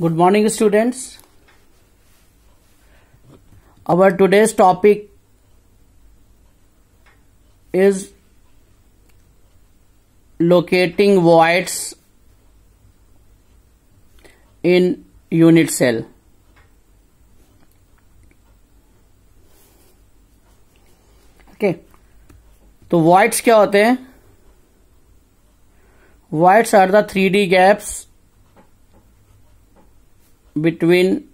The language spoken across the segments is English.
Good morning, students. Our today's topic is locating voids in unit cell. Okay, तो voids क्या होते हैं? Voids are the 3D gaps between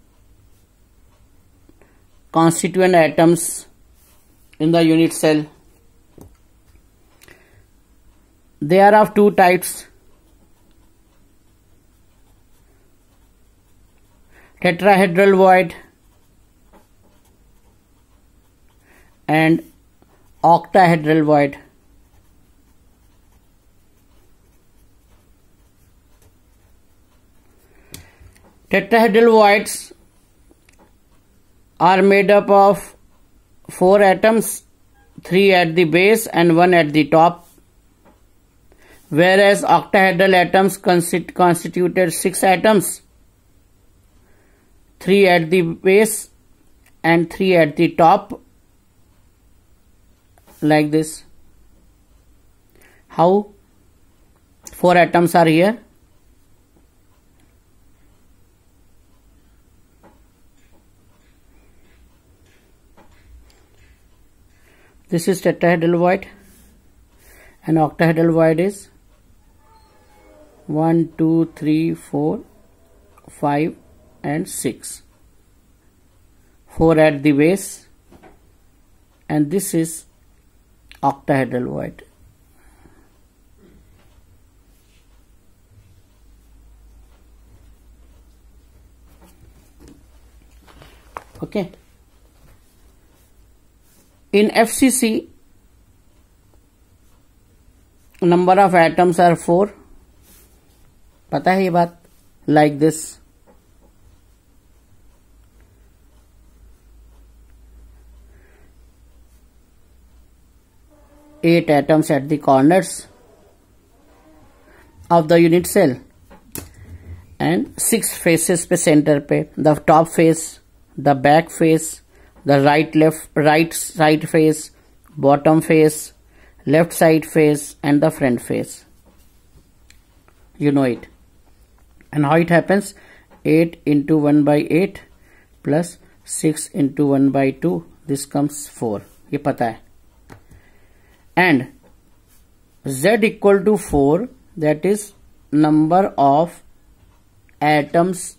constituent atoms in the unit cell. They are of two types: tetrahedral void and octahedral void. Tetrahedral voids are made up of 4 atoms, 3 at the base and 1 at the top, whereas octahedral atoms constituted 6 atoms, 3 at the base and 3 at the top, like this. How 4 atoms are here? This is tetrahedral void, and octahedral void is 1, 2, 3, 4, 5 and 6. 4 at the base, and this is octahedral void. Okay. In FCC, number of atoms are 4. पता है ये बात? Like this. Eight atoms at the corners of the unit cell and 6 faces पे center पे. The top face, the back face, the right side face, bottom face, left side face and the front face. You know it. And how it happens? 8 into 1 by 8 plus 6 into 1 by 2. This comes 4. ये पता है. And Z equal to 4, that is number of atoms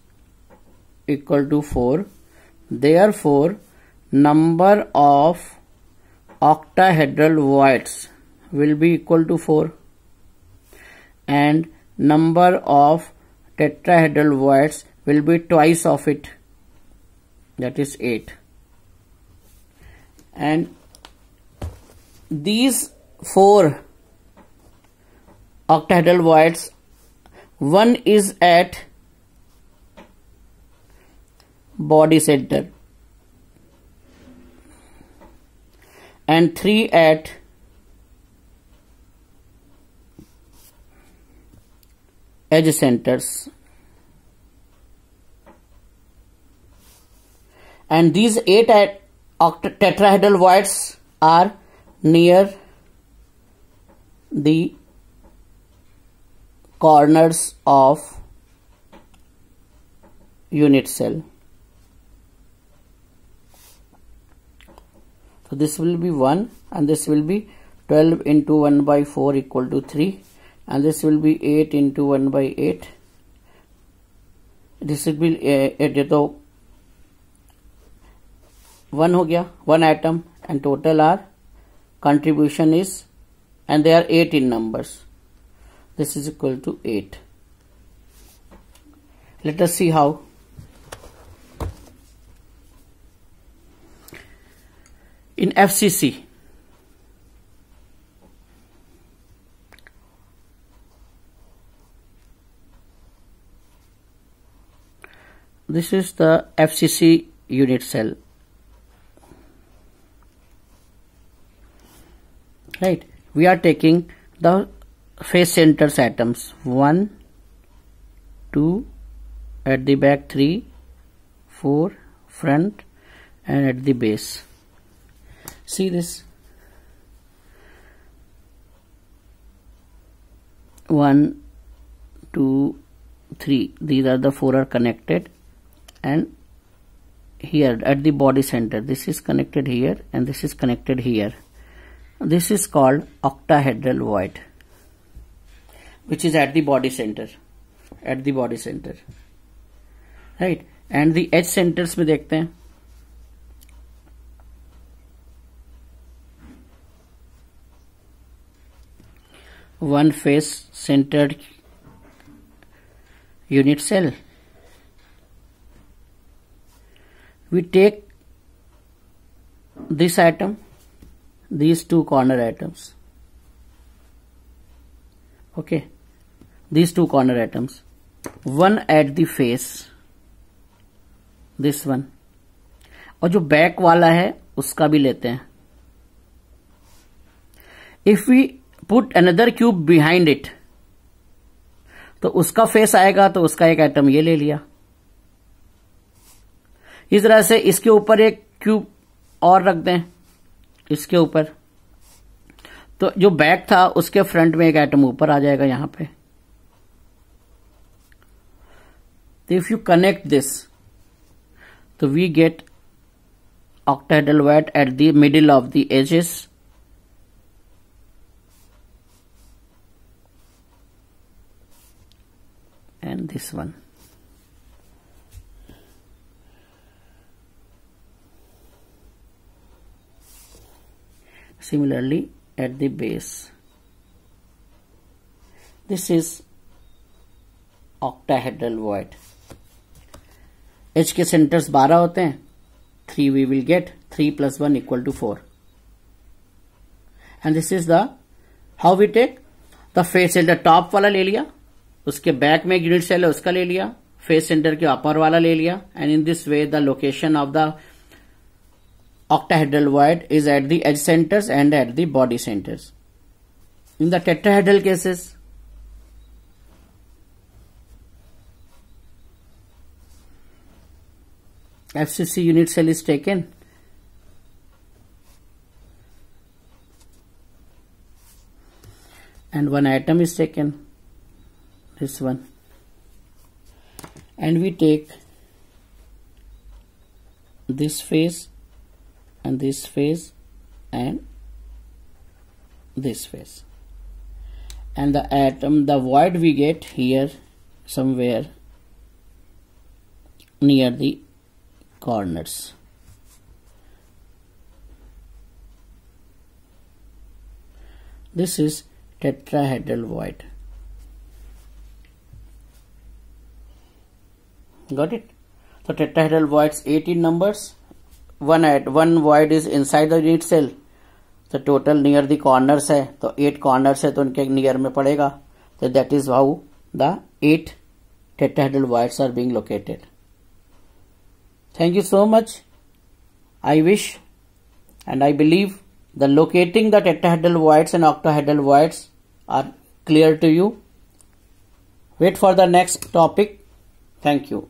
equal to 4. Therefore, number of octahedral voids will be equal to 4 and number of tetrahedral voids will be twice of it, that is 8. And these 4 octahedral voids, one is at body center and 3 at edge centers, and these 8 at tetrahedral voids are near the corners of unit cell. So this will be 1 and this will be 12 into 1 by 4 equal to 3, and this will be 8 into 1 by 8. This will be 8, तो 1 हो गया, 1 atom, and total are contribution is, and they are 8 in numbers. This is equal to 8. Let us see how. In FCC, this is the FCC unit cell, right? We are taking the face centers atoms 1, 2 at the back 3, 4, front, and at the base. See this. 1, 2, 3. These are the 4 are connected, and here at the body center, this is connected here and this is connected here. This is called octahedral void, which is at the body center. At the body center, right? And the edge centers में देखते हैं. One face centered unit cell. We take this atom, these 2 corner atoms. Okay, these 2 corner atoms. One at the face, this one, और जो back वाला है उसका भी लेते हैं. If we put another cube behind it, तो उसका फेस आएगा, तो उसका एक एटम ये ले लिया. इस तरह से इसके ऊपर एक क्यूब और रख दें, इसके ऊपर, तो जो बैक था उसके फ्रंट में एक एटम ऊपर आ जाएगा यहां पे. तो इफ यू कनेक्ट दिस, तो we get octahedral void at the middle of the edges. And this one. Similarly at the base. This is octahedral void. H के सेंटर्स 12 होते हैं. 3 we will get 3 plus 1 equal to 4. And this is the how we take the face center. Top वाला ले लिया, उसके back में एक unit cell है उसका ले लिया, फेस सेंटर के अपर वाला ले लिया, and in this way the location of the octahedral void is at the edge centers and at the body centers. In the tetrahedral cases, FCC unit cell is taken, and one atom is taken, this one, and we take this face and this phase and this phase, and the atom, the void we get here somewhere near the corners. This is tetrahedral void. Got it? So tetrahedral voids 18 numbers. One void is inside the unit cell. So total near the corners है, तो 8 corners है, तो उनके near में पड़ेगा. So that is how the 8 tetrahedral voids are being located. Thank you so much. I wish and I believe the locating the tetrahedral voids and octahedral voids are clear to you. Wait for the next topic. Thank you.